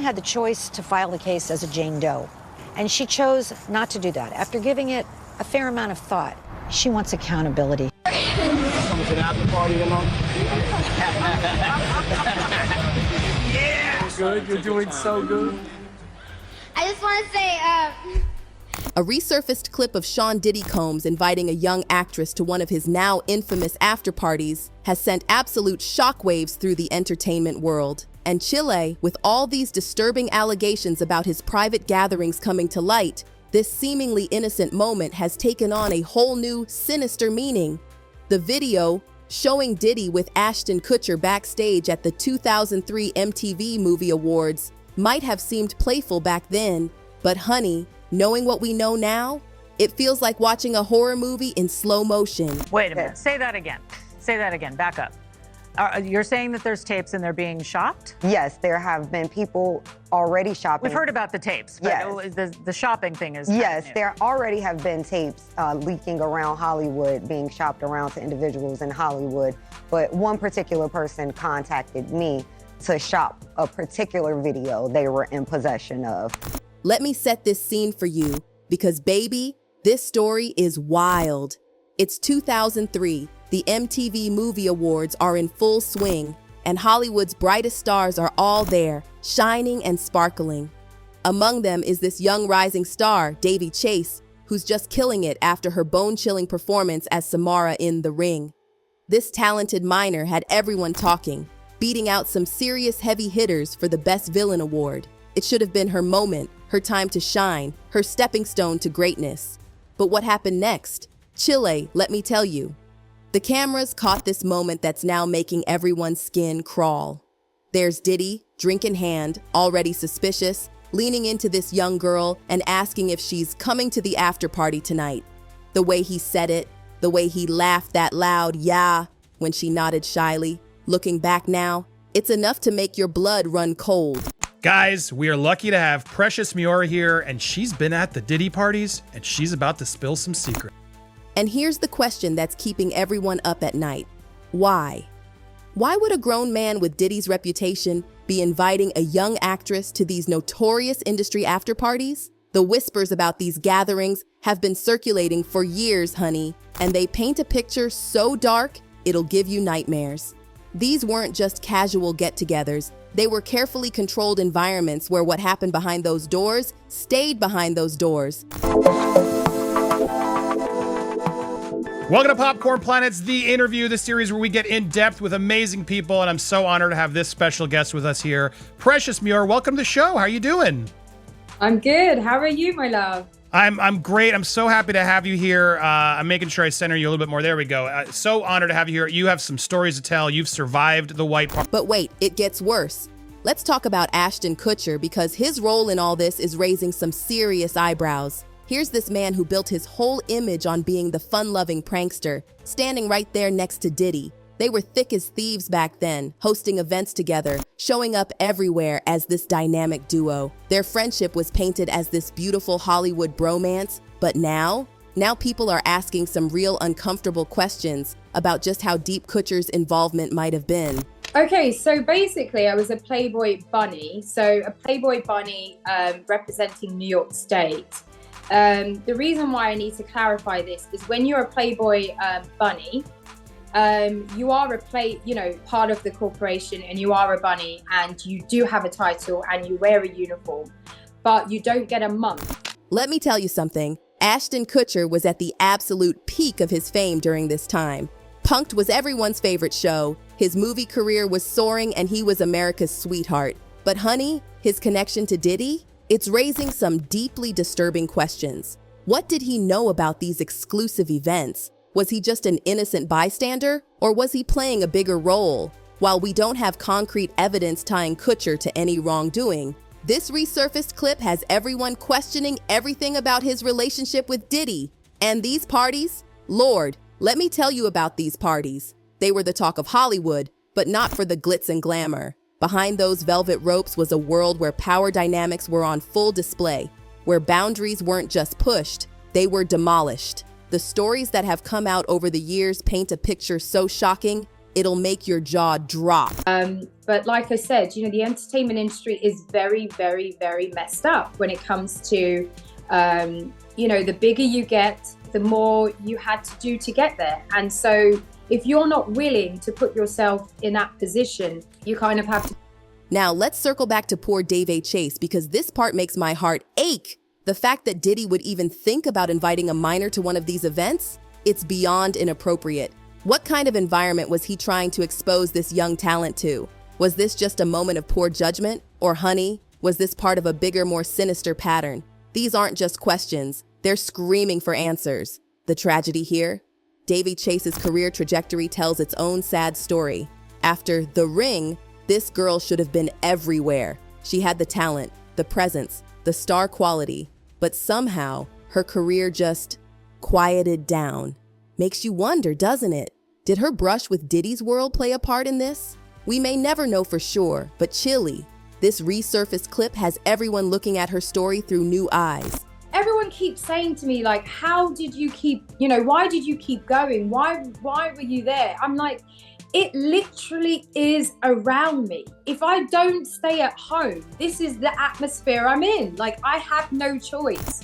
had the choice to file the case as a Jane Doe, and she chose not to do that. After giving it a fair amount of thought, she wants accountability. Coming to the after party alone? Yeah! Good, you're doing so good. I just want to say, A resurfaced clip of Sean Diddy Combs inviting a young actress to one of his now infamous after parties has sent absolute shockwaves through the entertainment world. And Chile, with all these disturbing allegations about his private gatherings coming to light, this seemingly innocent moment has taken on a whole new, sinister meaning. The video, showing Diddy with Ashton Kutcher backstage at the 2003 MTV Movie Awards, might have seemed playful back then, but honey, knowing what we know now, it feels like watching a horror movie in slow motion. Wait a minute, say that again. Say that again, back up. You're saying that there's tapes and they're being shopped? Yes, there have been people already shopping. We've heard about the tapes, but yes. The shopping thing is Yes, there already have been tapes leaking around Hollywood, being shopped around to individuals in Hollywood. But one particular person contacted me to shop a particular video they were in possession of. Let me set this scene for you, because baby, this story is wild. It's 2003. The MTV Movie Awards are in full swing, and Hollywood's brightest stars are all there, shining and sparkling. Among them is this young rising star, Daveigh Chase, who's just killing it after her bone-chilling performance as Samara in The Ring. This talented minor had everyone talking, beating out some serious heavy hitters for the Best Villain Award. It should have been her moment, her time to shine, her stepping stone to greatness. But what happened next? Chile, let me tell you. The cameras caught this moment that's now making everyone's skin crawl. There's Diddy, drink in hand, already suspicious, leaning into this young girl and asking if she's coming to the after party tonight. The way he said it, the way he laughed that loud "yeah" when she nodded shyly. Looking back now, it's enough to make your blood run cold. Guys, we are lucky to have Precious Miora here, and she's been at the Diddy parties, and she's about to spill some secrets. And here's the question that's keeping everyone up at night. Why? Why would a grown man with Diddy's reputation be inviting a young actress to these notorious industry after parties? The whispers about these gatherings have been circulating for years, honey, and they paint a picture so dark, it'll give you nightmares. These weren't just casual get-togethers. They were carefully controlled environments where what happened behind those doors stayed behind those doors. Welcome to Popcorn Planet's The Interview, the series where we get in depth with amazing people, and I'm so honored to have this special guest with us here. Precious Miora, welcome to the show. How are you doing? I'm good. How are you, my love? I'm great. I'm so happy to have you here. I'm making sure I center you a little bit more. There we go. So honored to have you here. You have some stories to tell. You've survived the white party. But wait, it gets worse. Let's talk about Ashton Kutcher, because his role in all this is raising some serious eyebrows. Here's this man who built his whole image on being the fun-loving prankster, standing right there next to Diddy. They were thick as thieves back then, hosting events together, showing up everywhere as this dynamic duo. Their friendship was painted as this beautiful Hollywood bromance, but now people are asking some real uncomfortable questions about just how deep Kutcher's involvement might have been. Okay, so basically I was a Playboy bunny. So a Playboy bunny representing New York State. The reason why I need to clarify this is when you're a Playboy bunny, you are part of the corporation, and you are a bunny, and you do have a title and you wear a uniform, but you don't get a month. Let me tell you something. Ashton Kutcher was at the absolute peak of his fame during this time. Punk'd was everyone's favorite show. His movie career was soaring, and he was America's sweetheart. But honey, his connection to Diddy? It's raising some deeply disturbing questions. What did he know about these exclusive events? Was he just an innocent bystander, or was he playing a bigger role? While we don't have concrete evidence tying Kutcher to any wrongdoing, this resurfaced clip has everyone questioning everything about his relationship with Diddy. And these parties? Lord, let me tell you about these parties. They were the talk of Hollywood, but not for the glitz and glamour. Behind those velvet ropes was a world where power dynamics were on full display, where boundaries weren't just pushed, they were demolished. The stories that have come out over the years paint a picture so shocking, it'll make your jaw drop. But like I said, the entertainment industry is very, very, very messed up when it comes to, the bigger you get, the more you had to do to get there. And so if you're not willing to put yourself in that position, you kind of have to. Now, let's circle back to poor Daveigh Chase, because this part makes my heart ache. The fact that Diddy would even think about inviting a minor to one of these events, it's beyond inappropriate. What kind of environment was he trying to expose this young talent to? Was this just a moment of poor judgment? Or honey, was this part of a bigger, more sinister pattern? These aren't just questions, they're screaming for answers. The tragedy here? Daveigh Chase's career trajectory tells its own sad story. After The Ring, this girl should have been everywhere. She had the talent, the presence, the star quality, but somehow her career just quieted down. Makes you wonder, doesn't it? Did her brush with Diddy's world play a part in this? We may never know for sure, but chilly. This resurfaced clip has everyone looking at her story through new eyes. Everyone keeps saying to me, like, how did you keep, why did you keep going? Why were you there? I'm like, it literally is around me. If I don't stay at home, this is the atmosphere I'm in. Like, I have no choice.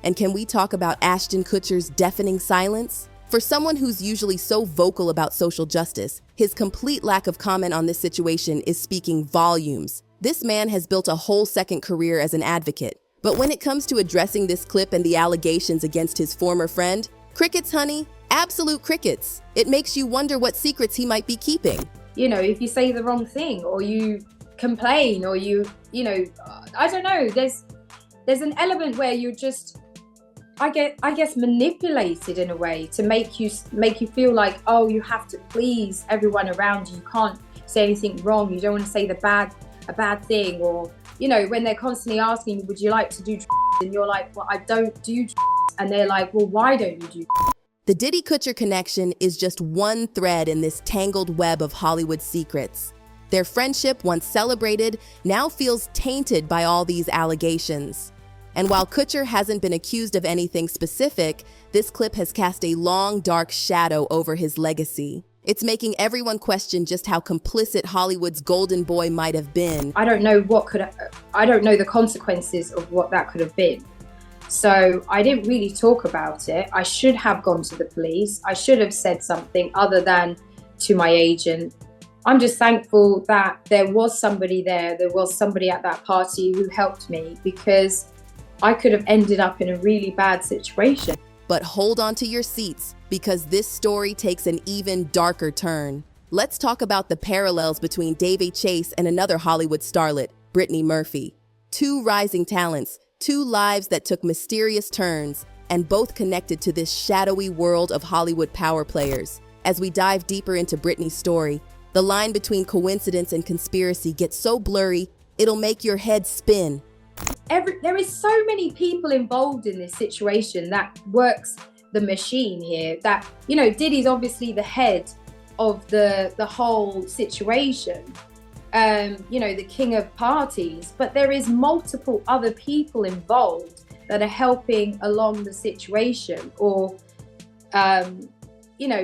And can we talk about Ashton Kutcher's deafening silence? For someone who's usually so vocal about social justice, his complete lack of comment on this situation is speaking volumes. This man has built a whole second career as an advocate. But when it comes to addressing this clip and the allegations against his former friend, crickets, honey, absolute crickets. It makes you wonder what secrets he might be keeping. If you say the wrong thing or you complain or I don't know, there's an element where you're just, I guess manipulated in a way to make you feel like, oh, you have to please everyone around you. You can't say anything wrong. You don't want to say a bad thing, or when they're constantly asking you, would you like to do and you're like, well, I don't do and they're like, well, why don't you do? The Diddy Kutcher connection is just one thread in this tangled web of Hollywood secrets. Their friendship, once celebrated, now feels tainted by all these allegations. And while Kutcher hasn't been accused of anything specific, this clip has cast a long, dark shadow over his legacy. It's making everyone question just how complicit Hollywood's golden boy might have been. I don't know the consequences of what that could have been. So I didn't really talk about it. I should have gone to the police. I should have said something other than to my agent. I'm just thankful that there was somebody there. There was somebody at that party who helped me, because I could have ended up in a really bad situation. But hold on to your seats, because this story takes an even darker turn. Let's talk about the parallels between Daveigh Chase and another Hollywood starlet, Brittany Murphy. Two rising talents, two lives that took mysterious turns, and both connected to this shadowy world of Hollywood power players. As we dive deeper into Brittany's story, the line between coincidence and conspiracy gets so blurry, it'll make your head spin. There is so many people involved in this situation that works the machine here, that, Diddy's obviously the head of the whole situation, the king of parties, but there is multiple other people involved that are helping along the situation or,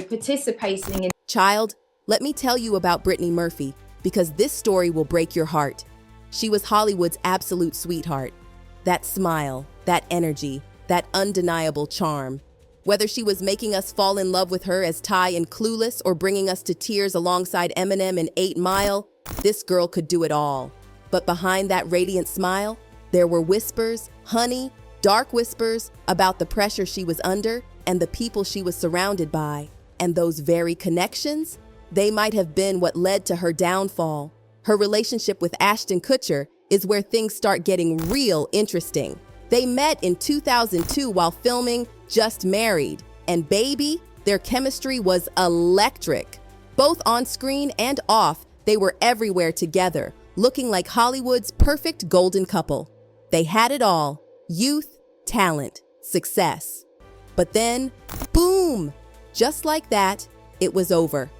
participating in. Child, let me tell you about Brittany Murphy, because this story will break your heart. She was Hollywood's absolute sweetheart. That smile, that energy, that undeniable charm. Whether she was making us fall in love with her as Ty in Clueless or bringing us to tears alongside Eminem in 8 Mile, this girl could do it all. But behind that radiant smile, there were whispers, honey, dark whispers about the pressure she was under and the people she was surrounded by. And those very connections, they might have been what led to her downfall. Her relationship with Ashton Kutcher is where things start getting real interesting. They met in 2002 while filming Just Married, and baby, their chemistry was electric. Both on screen and off, they were everywhere together, looking like Hollywood's perfect golden couple. They had it all: youth, talent, success. But then, boom! Just like that, it was over.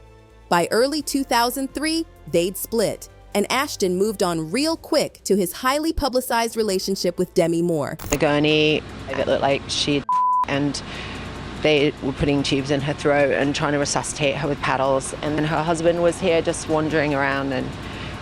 By early 2003, they'd split, and Ashton moved on real quick to his highly publicized relationship with Demi Moore. The gurney, it looked like she'd and They were putting tubes in her throat and trying to resuscitate her with paddles. And then her husband was here just wandering around and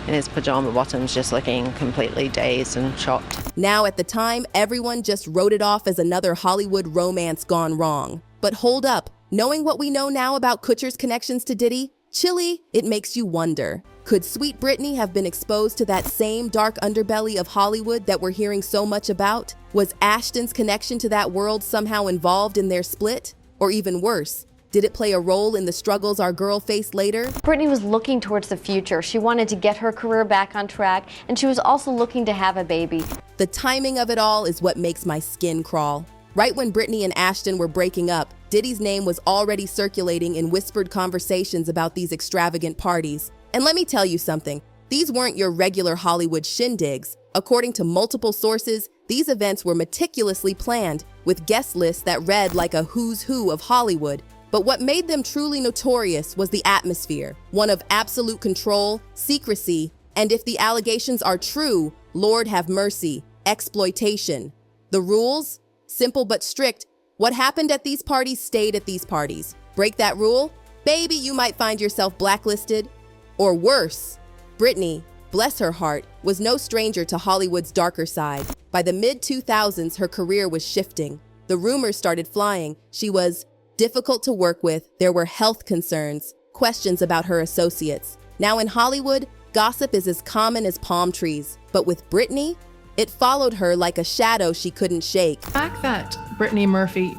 in his pajama bottoms, just looking completely dazed and shocked. Now, at the time, everyone just wrote it off as another Hollywood romance gone wrong. But hold up, knowing what we know now about Kutcher's connections to Diddy, chilly, it makes you wonder. Could Sweet Britney have been exposed to that same dark underbelly of Hollywood that we're hearing so much about? Was Ashton's connection to that world somehow involved in their split? Or even worse, did it play a role in the struggles our girl faced later? Britney was looking towards the future. She wanted to get her career back on track, and she was also looking to have a baby. The timing of it all is what makes my skin crawl. Right when Britney and Ashton were breaking up, Diddy's name was already circulating in whispered conversations about these extravagant parties. And let me tell you something, these weren't your regular Hollywood shindigs. According to multiple sources, these events were meticulously planned, with guest lists that read like a who's who of Hollywood. But what made them truly notorious was the atmosphere, one of absolute control, secrecy, and if the allegations are true, Lord have mercy, exploitation. The rules? Simple but strict. What happened at these parties stayed at these parties. Break that rule? Baby, you might find yourself blacklisted. Or worse, Britney, bless her heart, was no stranger to Hollywood's darker side. By the mid-2000s, her career was shifting. The rumors started flying. She was difficult to work with. There were health concerns, questions about her associates. Now in Hollywood, gossip is as common as palm trees. But with Britney, it followed her like a shadow she couldn't shake. The fact that Brittany Murphy,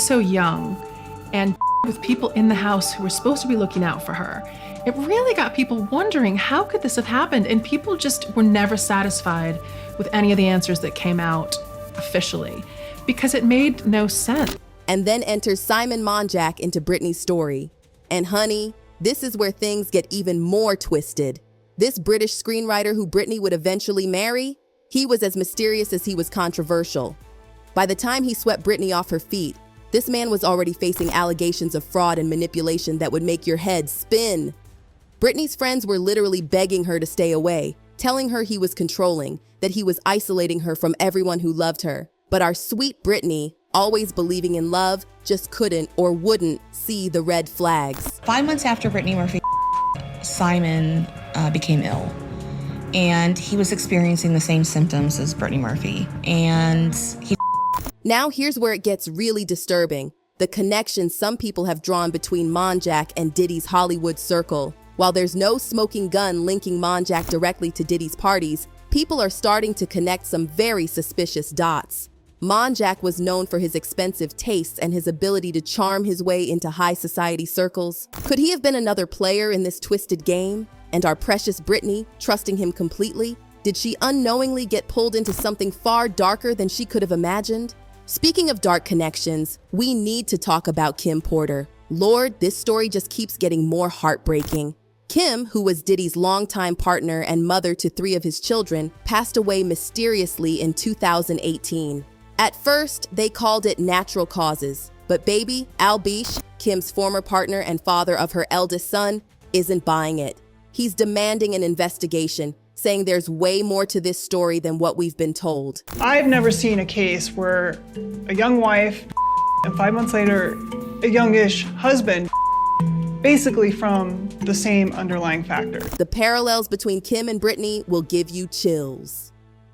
so young, and with people in the house who were supposed to be looking out for her, it really got people wondering, how could this have happened? And people just were never satisfied with any of the answers that came out officially, because it made no sense. And then enters Simon Monjack into Britney's story. And honey, this is where things get even more twisted. This British screenwriter who Britney would eventually marry, he was as mysterious as he was controversial. By the time he swept Britney off her feet, this man was already facing allegations of fraud and manipulation that would make your head spin. Britney's friends were literally begging her to stay away, telling her he was controlling, that he was isolating her from everyone who loved her. But our sweet Britney, always believing in love, just couldn't or wouldn't see the red flags. 5 months after Britney Murphy, Simon became ill. And he was experiencing the same symptoms as Britney Murphy. And he... Now here's where it gets really disturbing. The connection some people have drawn between Monjack and Diddy's Hollywood circle. While there's no smoking gun linking Monjack directly to Diddy's parties, people are starting to connect some very suspicious dots. Monjack was known for his expensive tastes and his ability to charm his way into high society circles. Could he have been another player in this twisted game? And our precious Britney, trusting him completely, did she unknowingly get pulled into something far darker than she could have imagined? Speaking of dark connections, we need to talk about Kim Porter. Lord, this story just keeps getting more heartbreaking. Kim, who was Diddy's longtime partner and mother to 3 of his children, passed away mysteriously in 2018. At first, they called it natural causes, but baby, Al Bish, Kim's former partner and father of her eldest son, isn't buying it. He's demanding an investigation, saying there's way more to this story than what we've been told. I've never seen a case where a young wife and 5 months later, a youngish husband, basically from the same underlying factor. The parallels between Kim and Britney will give you chills.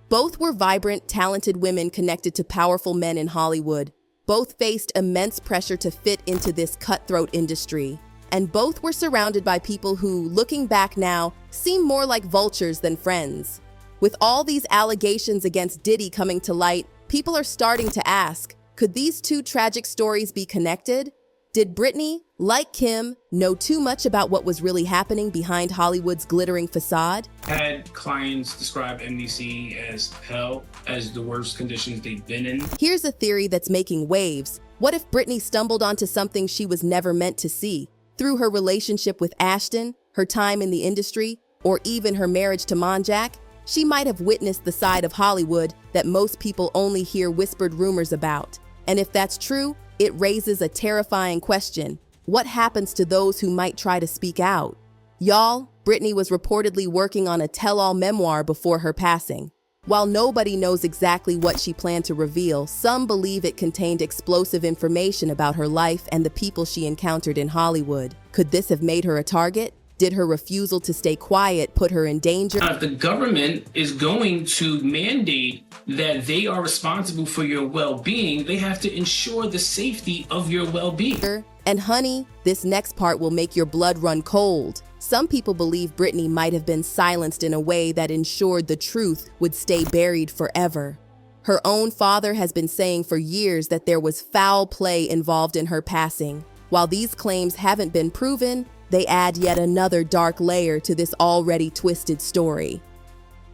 Both were vibrant, talented women connected to powerful men in Hollywood. Both faced immense pressure to fit into this cutthroat industry. And both were surrounded by people who, looking back now, seem more like vultures than friends. With all these allegations against Diddy coming to light, people are starting to ask, could these 2 tragic stories be connected? Did Britney, like Kim, know too much about what was really happening behind Hollywood's glittering facade? Had clients describe MDC as hell, as the worst conditions they've been in. Here's a theory that's making waves. What if Britney stumbled onto something she was never meant to see? Through her relationship with Ashton, her time in the industry, or even her marriage to Monjack, she might have witnessed the side of Hollywood that most people only hear whispered rumors about. And if that's true, it raises a terrifying question. What happens to those who might try to speak out? Y'all, Britney was reportedly working on a tell-all memoir before her passing. While nobody knows exactly what she planned to reveal, some believe it contained explosive information about her life and the people she encountered in Hollywood. Could this have made her a target? Did her refusal to stay quiet put her in danger? If the government is going to mandate that they are responsible for your well-being, they have to ensure the safety of your well-being. And honey, this next part will make your blood run cold. Some people believe Britney might have been silenced in a way that ensured the truth would stay buried forever. Her own father has been saying for years that there was foul play involved in her passing. While these claims haven't been proven, they add yet another dark layer to this already twisted story.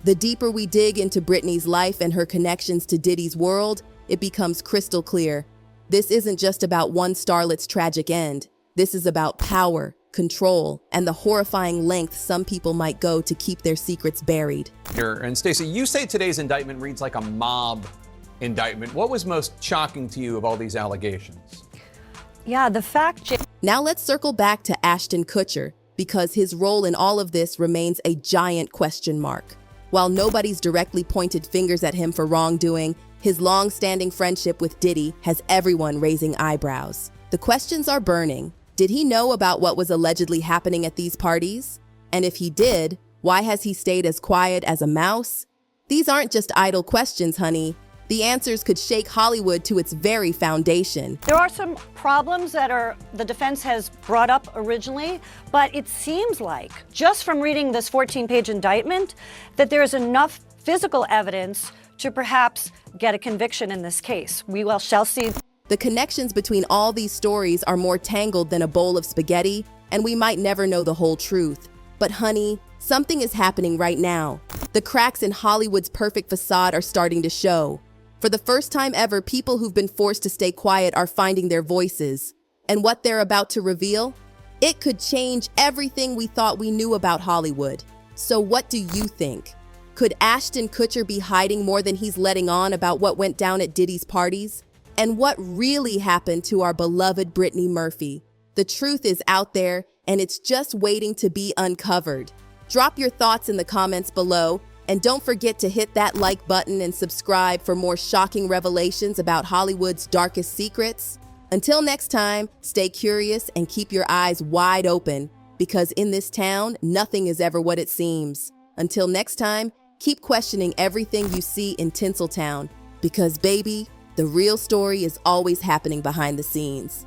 The deeper we dig into Britney's life and her connections to Diddy's world, it becomes crystal clear. This isn't just about one starlet's tragic end. This is about power, control, and the horrifying lengths some people might go to keep their secrets buried. And Stacey, you say today's indictment reads like a mob indictment. What was most shocking to you of all these allegations? Yeah, the fact... Now let's circle back to Ashton Kutcher, because his role in all of this remains a giant question mark. While nobody's directly pointed fingers at him for wrongdoing, his long-standing friendship with Diddy has everyone raising eyebrows. The questions are burning. Did he know about what was allegedly happening at these parties? And if he did, why has he stayed as quiet as a mouse? These aren't just idle questions, honey. The answers could shake Hollywood to its very foundation. There are some problems that the defense has brought up originally, but it seems like, just from reading this 14-page indictment, that there is enough physical evidence to perhaps get a conviction in this case. We shall see. The connections between all these stories are more tangled than a bowl of spaghetti, and we might never know the whole truth. But honey, something is happening right now. The cracks in Hollywood's perfect facade are starting to show. For the first time ever, people who've been forced to stay quiet are finding their voices. And what they're about to reveal? It could change everything we thought we knew about Hollywood. So what do you think? Could Ashton Kutcher be hiding more than he's letting on about what went down at Diddy's parties? And what really happened to our beloved Brittany Murphy? The truth is out there, and it's just waiting to be uncovered. Drop your thoughts in the comments below, and don't forget to hit that like button and subscribe for more shocking revelations about Hollywood's darkest secrets. Until next time, stay curious and keep your eyes wide open, because in this town, nothing is ever what it seems. Until next time, keep questioning everything you see in Tinseltown, because baby, the real story is always happening behind the scenes.